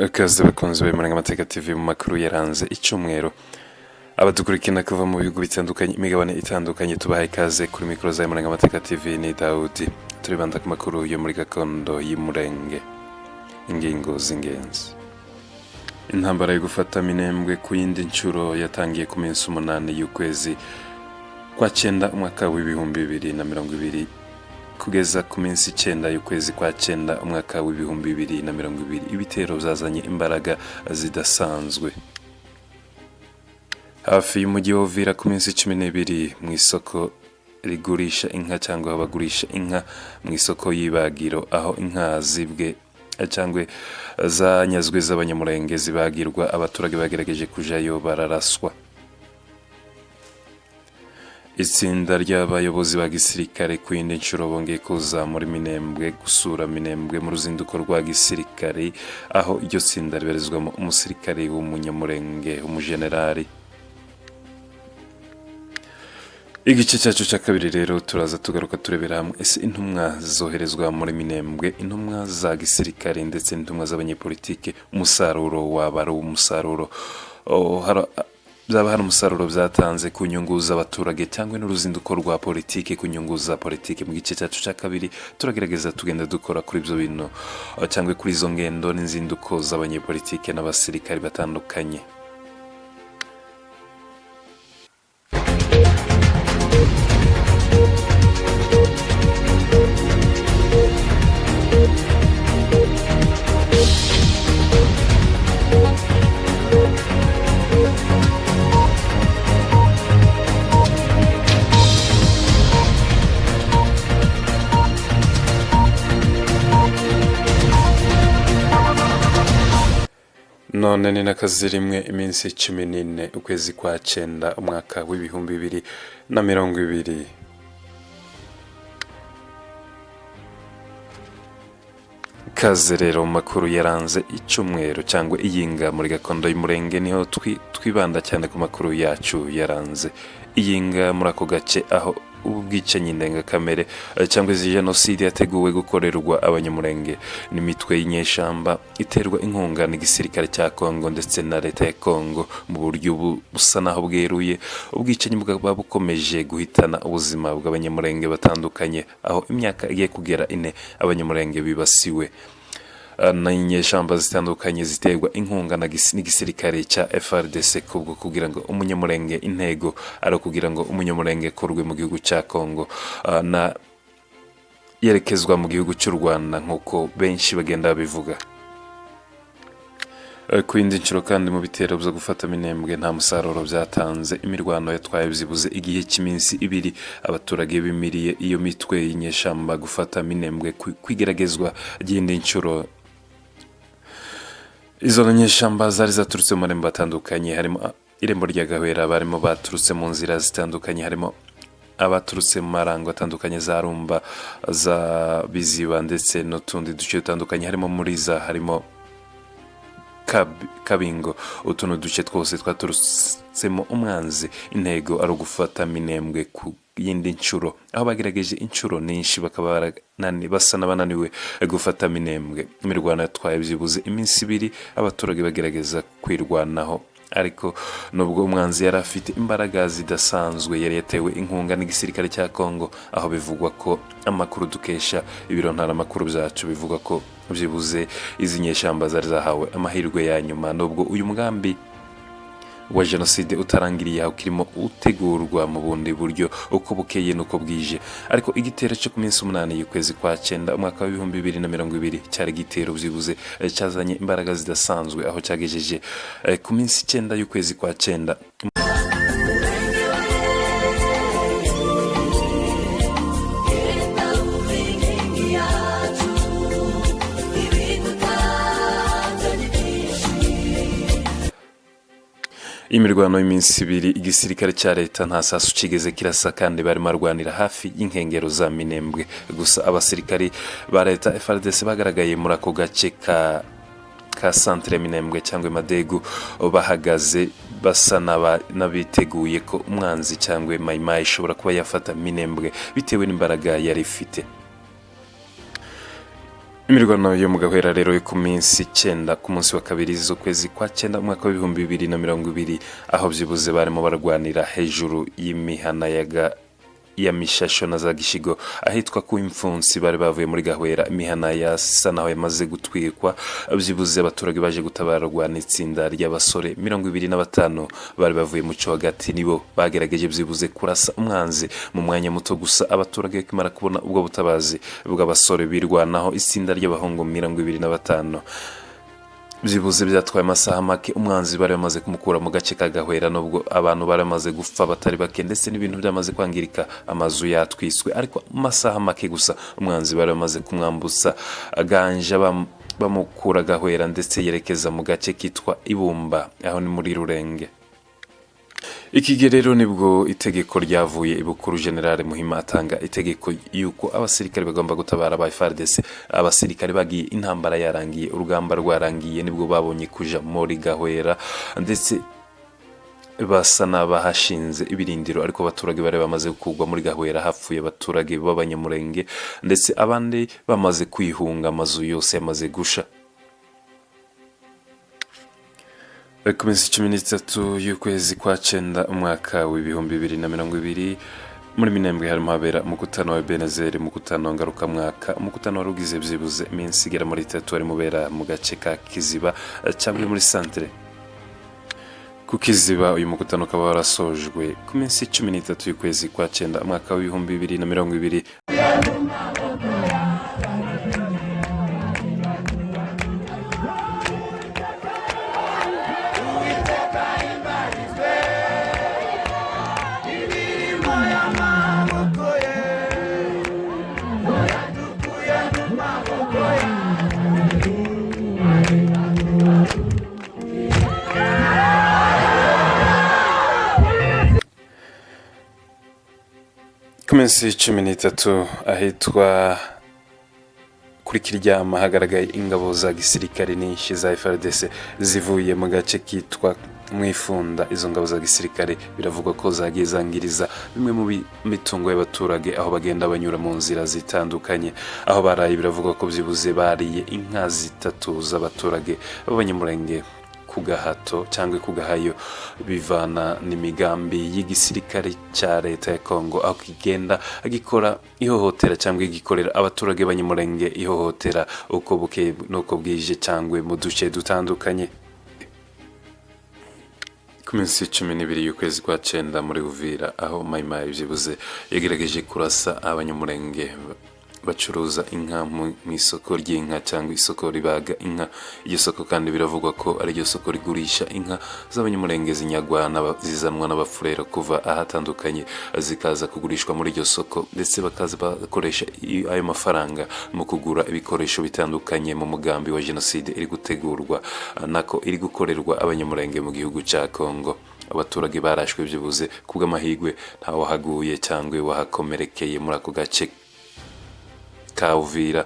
Akazi bakunze bemera amateka TV mu makuru yaranze icyumweru abadukurikirana kuva mu bihugu bitandukanye imigabane itandukanye tubahaye ikaze kuri mikoro za Muranga Amateka TV ni Daudi turibanda ku makuru yo muri gakondo y'Umurenge. Ingingo z'ingenzi: intambara yo gufata Minembwe ku yindi nshuro yatangiye ku minsi 8 y'ukwezi kwa 9 umwaka w'ibihumbi 2020 kugeza ku minsi 9 y'ukwezi kwa 9 umwaka w'ibihumbi 2020. Ibitero byazanye imbaraga zidasanzwe hafi y'umujyi wa Uvira ku minsi 12 mu isoko rigurisha inka cyangwa abagurisha inka mu isoko y'ibagiro, aho inka zibwe cyangwa zanyazwe z'abanyamurenge zibagirwa. Abaturage bagerageje kujayo bararaswa. Itsinda ry'abayobozi ba gisirikare ku yindi nshuro bongeye kuza muri Minembwe gusura Minembwe mu ruzinduko rwa gisirikare, aho iryo tsinda ribarizwamo umusirikare w'umunyamurenge umujenerali. Igice cyacu cya kabiri rero turaza tugaruka turebera hamwe ese intumwa zoherezwa muri Minembwe, intumwa za gisirikare ndetse n'intumwa z'abanyepolitike, umusaruro waba ari umusaruro byaba hari umusaruro byatanze ku nyungu z'abaturage cyangwa n'uruzinduko rwa politike ku nyungu za politike. Mu gice cyacu cya kabiri turagerageza tugenda dukora kuri ibyo bintu cyangwa kuri izo ngendo n'inzinduko z'abanyepolitike n'abasirikare batandukanye. None ni n'akazi rimwe iminsi 14 ukwezi kwa 9 umwaka w'ibihumbi 2020. Kaze rero mu makuru yaranze icyumweru cyangwa iyinga muri gakondo y'Umurenge, niho twibanda cyane ku makuru yacu yaranze iyinga muri ako gace, aho ubwicanyi ndengakamere cyangwa izi jenoside yateguwe gukorerwa abanyamurenge n'imitwe y'inyeshamba iterwa inkunga n'igisirikare cya Kongo ndetse na leta ya Kongo mu buryo busa naho bweruye. Ubwicanyi bwaba bukomeje guhitana ubuzima bw'abanyamurenge batandukanye, aho imyaka igiye kugera 4 abanyamurenge bibasiwe n'inyeshamba zitandukanye ziterwa inkunga n'igisirikare cya FARDC kubwo kugira ngo umunyamurenge intego ari kugira ngo umunyamurenge korwe mu gihugu cya Kongo na yerekezwa mu gihugu cy'u Rwanda nk'uko benshi bagenda babivuga. Ku yindi nshuro kandi mu bitero byo gufata Minembwe nta musaruro byatanze. Imirwano yatwaye byibuze igihe cy'iminsi 2 abaturage bimiriye iyo mitwe y'inyeshamba gufata Minembwe kwigeragezwa y'indi nshuro. Izo nyeshamba zari zaturutse mu marembo atandukanye, harimo irembo rya Gahwera, barimo baturutse mu nzira zitandukanye, harimo abaturutse mu marango atandukanye za Rumba, za Biziba ndetse n'utundi duce dutandukanye, harimo Muriza, harimo Kabingo. Utuntu duce twose twaturutsemo umwanzi. Intego ari ugufata Minembwe ku yindi nshuro, aho bagerageje inshuro nyinshi bakaba basa n'abananiwe gufata Minembwe. Imirwano yatwaye byibuze iminsi 2 abaturage bagerageza kwirwanaho, ariko nubwo umwanzi yari afite imbaraga zidasanzwe yari yatewe inkunga n'igisirikare cya Kongo, aho bivugwa ko amakuru dukesha ibiro ntaramakuru byacu bivuga ko byibuze izi nyeshamba zari zahawe amahirwe ya nyuma, nubwo uyu mugambi wa jenoside utarangiriye aho kirimo utegurwa mu bundi buryo uko bukeye nuko bwije. Ariko igitero cyo ku minsi 8 y'ukwezi kwa 9 umwaka w'ibihumbi 2020 cyari igitero byibuze cyazanye imbaraga zidasanzwe, aho cyagejeje ku minsi 9 y'ukwezi kwa 9 imirwano y'iminsi 2. Igisirikare cya leta nta sasu kigeze kirasa kandi bari marwanira hafi y'inkengero za Minembwe. Gusa abasirikari ba leta FARDC bagaragaye muri ako gace ka centre Minembwe cyangwa Madegu bahagaze basa n'abiteguye ko umwanzi cyangwa Maimai ishobora kuba yafata Minembwe bitewe n'imbaraga yari ifite. imirwano yo mu gahwera rero yo ku minsi 9 ku munsi wa kabiri z'ukwezi kwa 9 umwaka wa 2020 aho byibuze barimo barwanira hejuru y'imihana ya mishasho na za gishigo ahitwa ku imfunsi bari bavuye muri gahwera imihana yasa naho yamaze gutwikwa byibuze abaturage baje gutabarwa n'itsinda ry'abasore 25 bari bavuye mu cyo hagati nibo bagerageje byibuze kurasa umwanzi mu mwanya muto gusa abaturage kimara kubona ubwo butabazi bw'abasore birwanaho itsinda ry'abahungu 25 byibuze byatwaye amasaha make umwanzi bari bamaze kumukura mu gace ka gahwera nubwo abantu bari bamaze gupfa batari bake ndetse n'ibintu byamaze kwangirika amazu yatwiswe ariko amasaha make gusa umwanzi bari bamaze kumwambutsa aganja bamukura gahwera ndetse yerekeza mu gace kitwa Ibumba aho ni muri Rurenge. Iki rero nibwo itegeko ryavuye ibukuru General Muhima atanga itegeko yuko abasirikare bagomba gutabara ba FARDC. Abasirikare bagiye intambara yarangiye urugamba rwarangiye nibwo babonye kuja muri gahwera ndetse basa n'abahashinze ibirindiro ariko abaturage bari bamaze kugwa muri gahwera hapfuye abaturage b'abanyamurenge ndetse abandi bamaze kwihunga amazu yose yamaze gusha. Ku minsi 13 y'ukwezi kwa 9 umwaka wa 2020 muri Minembwe harimo habera umukutano wa Ebenezer umukutano ngaruka mwaka umukutano warugize byibuze iminsi igera muri 3 ari mubera mu gace ka Kiziba cyangwa muri centre ku Kiziba. Uyu mukutano ukaba warasojwe ku minsi 13 y'ukwezi kwa 9 umwaka wa 2020. Ku minsi 13 ahitwa kuri Kiryama hagaragaye ingabo za gisirikare nyinshi za FARDC zivuye mu gace kitwa Mwifunda. Izo ngabo za gisirikare biravugwa ko zagiye zangiriza bimwe mu mitungo y'abaturage aho bagenda banyura mu nzira zitandukanye. Aho baraye biravugwa ko byibuze bariye inka 3 z'abaturage b'abanyamurenge ku gahato cyangwa ku gahayo bivana n'imigambi y'igisirikare cya leta ya Kongo aho kigenda agikora ihohotera cyangwa igikorera abaturage b'abanyamurenge ihohotera uko buke nuko bwije cyangwa mu duce dutandukanye. Ku minsi 12 y'ukwezi kwa 9 muri Uvira aho Mayimayi byibuze yagerageje kurasa abanyamurenge bacuruza inka mu isoko ry'inka cyangwa isoko ribaga inka. Iryo soko kandi biravugwa ko ari ryo soko rigurisha inka z'abanyamurenge zinyagwana zizanwa n'abafurero kuva ahatandukanye zikaza kugurishwa muri iryo soko ndetse bakaza bakoresha ayo mafaranga mu kugura ibikoresho bitandukanye mu mugambi wa jenoside iri gutegurwa nako iri gukorerwa abanyamurenge mu gihugu cya Kongo. Abaturage barashwe byibuze kubw'amahigwe nta wahaguye cyangwa wahakomerekeye muri ako gace ka Uvira.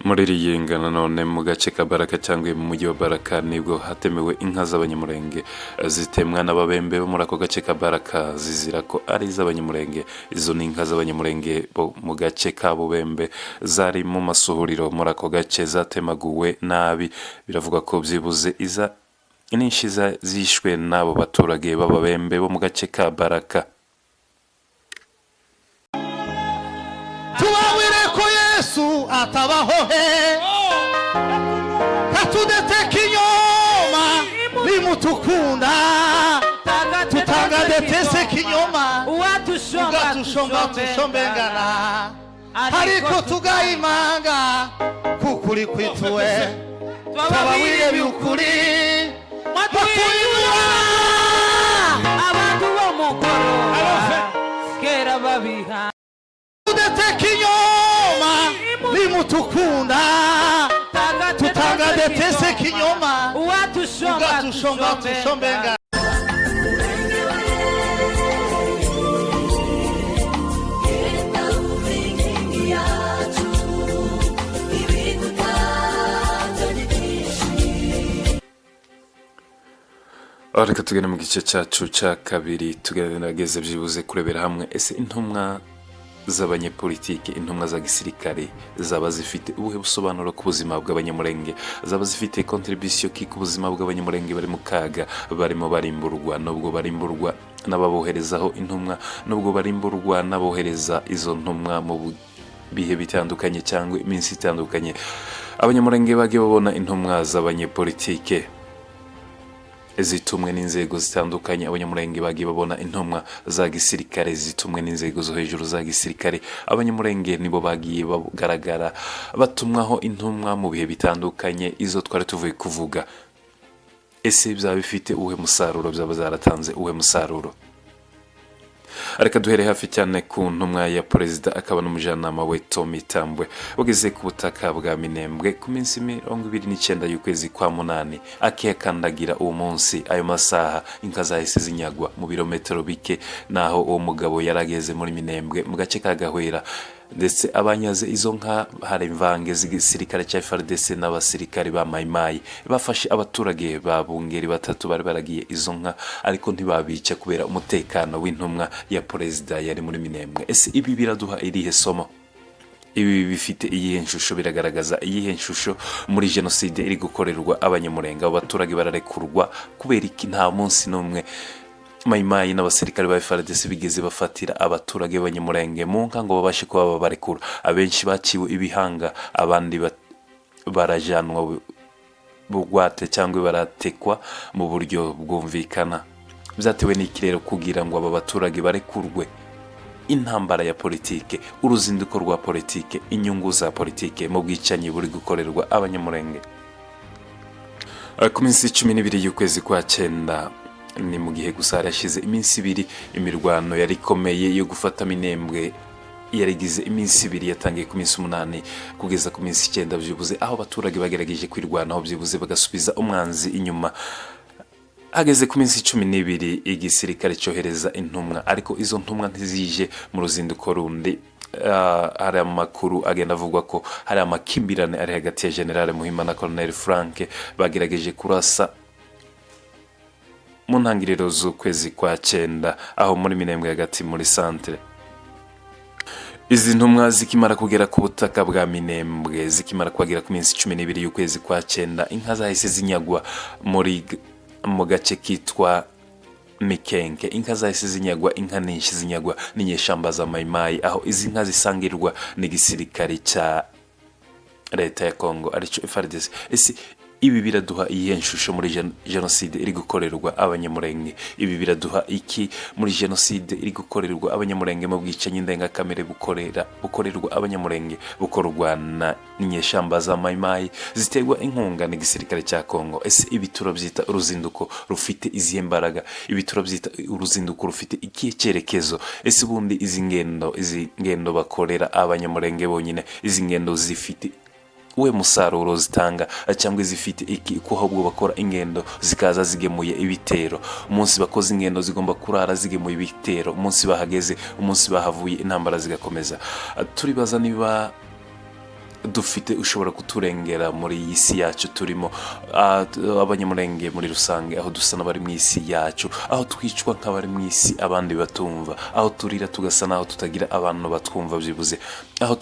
Muri Riyinga nanone mu gace ka Baraka cyangwa mu mujyi wa Baraka nibwo hatemewe inka z'abanyamurenge zitemwa n'ababembe bo muri ako gace ka Baraka zizira ko ari iz'abanyamurenge. Izo ni inka z'abanyamurenge bo mu gace ka Bubembe zari mu masuhuriro muri ako gace zatemaguwe nabi. Biravuga ko byibuze nyinshi zishwe n'abo baturage b'ababembe bo mu gace ka Baraka. Tuwawire ko Yesu atabaho he katudete kinyoma limutukunda tutangade kinyoma uwatushomba tushombengana ariko tugayimanga kukuri kwituwe twabawire byukuri matuyura abantu bo mukoro kera babiha kinyoma limutukunda tutangade kinyoma uwatushomba tushombenga. Reka tugende mu gice cyacu cya kabiri tugerageze byibuze kurebera hamwe ese intumwa z'abanyepolitike, intumwa za gisirikare zaba zifite ubuhe busobanuro ku buzima bw'abanyamurenge, zaba zifite contribution ki ku buzima bw'abanyamurenge bari mu kaga, barimo barimburwa, nubwo barimburwa n'ababoherezaho intumwa, nubwo barimburwa n'abohereza izo ntumwa mu bihe bitandukanye cyangwa iminsi itandukanye. Abanyamurenge bagiye babona intumwa z'abanyepolitike zitumwe n'inzego zitandukanye, abanyamurenge bagiye babona intumwa za gisirikare zitumwe n'inzego zo hejuru za gisirikare. Abanyamurenge nibo bagiye bagaragara batumwaho intumwa mu bihe bitandukanye, izo twari tuvuye kuvuga. Ese byaba bifite uwe musaruro, byaba zaratanze uwe musaruro? Areka duhere hafi cyane ku ntumwa ya perezida akaba n'umujyanama we Tommy Tambwe ugeze ku butaka bwa Minembwe ku minsi 29 y'ukwezi kwa munani, akiyakandagira uwo munsi. Ayo masaha inka zahise zinyagwa mu birometero bike naho uwo mugabo yarageze muri Minembwe mu gace ka Gahwera, ndetse abanyaze izo nka hari imvange z'igisirikare cya FARDC n'abasirikare ba Maimai bafashe abaturage ba Bungeri batatu bari baragiye izo nka, ariko ntibabica kubera umutekano w'intumwa ya perezida yari muri Minembwe. Ese ibi biraduha irihe somo? Ibi bifite iyihe nshusho? Biragaragaza iyihe nshusho muri jenoside iri gukorerwa abanyamurenge? Abo baturage bararekurwa kubera iki nta munsi n'umwe Maimai n'abasirikare ba FARDC bigeze bafatira abaturage b'abanyamurenge mu nka ngo babashe kuba babarekura? Abenshi baciwe ibihanga, abandi barajanwa bugwate cyangwa baratekwa mu buryo bwumvikana. Byatewe n'iki rero kugira ngo aba baturage barekurwe? Intambara ya politike, uruzinduko rwa politike, inyungu za politike mu bwicanyi buri gukorerwa abanyamurenge. Ku minsi 12 y'ukwezi kwa 9 ni mu gihe gusa yarashize iminsi 2 imirwano yari ikomeye yo gufata Minembwe yarigize iminsi 2, yatangiye ku minsi 8 kugeza ku minsi 9 byibuze, aho abaturage bagerageje kwirwanaho byibuze bagasubiza umwanzi inyuma. Hageze ku minsi 12 igisirikare cyohereza intumwa, ariko izo ntumwa ntizije mu ruzinduko rundi. Hari amakuru agenda avugwa ko hari amakimbirane ari hagati ya General Muhima na Colonel Frank bagerageje kurasa mu ntangiriro z'ukwezi kwa 9 aho muri Minembwe hagati muri centre. Izi ntumwa zikimara kugera ku butaka bwa Minembwe, zikimara kwagera ku minsi 12 y'ukwezi kwa 9, inka zahise zinyagwa mu gace kitwa Mikenke. Inka zahise zinyagwa, inka nyinshi zinyagwa n'inyeshamba za Maimai, aho izi nka zisangirwa n'igisirikare cya leta ya Kongo arico FARDC. Ese ibi biraduha iyihe nshusho muri jenoside iri gukorerwa abanyamurenge? Ibi biraduha iki muri jenoside iri gukorerwa abanyamurenge mu bwicanyi ndengakamere bukorerwa abanyamurenge, bukorwa na inyeshamba za Maimai ziterwa inkunga n'igisirikare cya Kongo? Ese ibi turabyita uruzinduko rufite izihe mbaraga? Ibi turabyita uruzinduko rufite ikihe cyerekezo? Ese ubundi izi ngendo bakorera abanyamurenge bonyine, izi ngendo zifite uwe musaruro zitanga, cyangwa zifite iki ko ahubwo bakora ingendo zikaza zigemuye ibitero? Umunsi bakoze ingendo zigomba kurara zigemuye ibitero, umunsi bahageze, umunsi bahavuye intambara zigakomeza. Turibaza niba dufite ushobora kuturengera muri iyi si yacu turimo, abanyamurenge muri rusange, aho dusa n'abari mu isi yacu, aho twicwa nk'abari mu isi abandi batumva, aho turira tugasa naho tutagira abantu batwumva byibuze, aho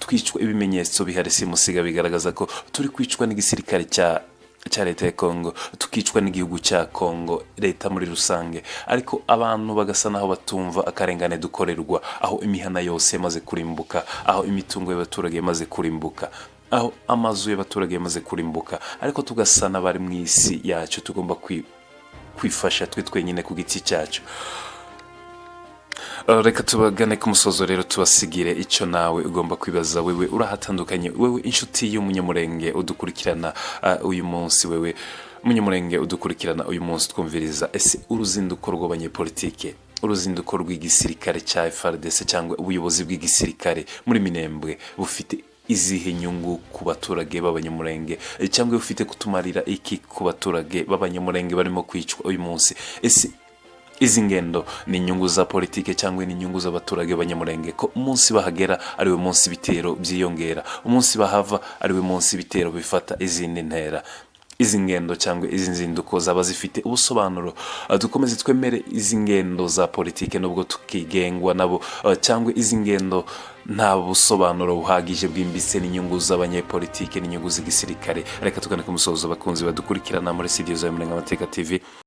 twicwa ibimenyetso bihari simusiga bigaragaza ko turi kwicwa n'igisirikare cya leta ya Kongo, tukicwa n'igihugu cya Kongo, leta muri rusange, ariko abantu bagasa naho batumva akarengane dukorerwa, aho imihana yose yamaze kurimbuka, aho imitungo y'abaturage yamaze kurimbuka, aho amazu y'abaturage yamaze kurimbuka, ariko tugasa n'abari mu isi yacu tugomba kwifasha twe twenyine ku giti cyacu. Reka tubagane ku musozo rero, tubasigire icyo nawe ugomba kwibaza. Wewe urahatandukanye, wewe inshuti y'umunyamurenge udukurikirana uyu munsi, wewe umunyamurenge udukurikirana uyu munsi twumviriza, ese uruzinduko rw'abanyepolitike, uruzinduko rw'igisirikare cya FARDC cyangwa ubuyobozi bw'igisirikare muri Minembwe bufite izihe nyungu ku baturage b'abanyamurenge, cyangwa bufite kutumarira iki ku baturage b'abanyamurenge barimo kwicwa uyu munsi? Ese izi ngendo ni inyungu za politike cyangwa ni inyungu z'abaturage b'abanyamurenge, ko umunsi bahagera ari we munsi bitero byiyongera, umunsi bahava ari we munsi bitero bifata izindi ntera? izi ngendo cyangwa izi nzinduko zaba zifite ubusobanuro. Dukomeze twemere izi ngendo za politike nubwo tukigengwa nabo, cyangwa izi ngendo nta busobanuro buhagije bwimbitse n'inyungu z'abanyepolitike n'inyungu z'igisirikare. Reka tugane ku musozo, bakunzi badukurikirana muri studio za Murenga Amateka TV.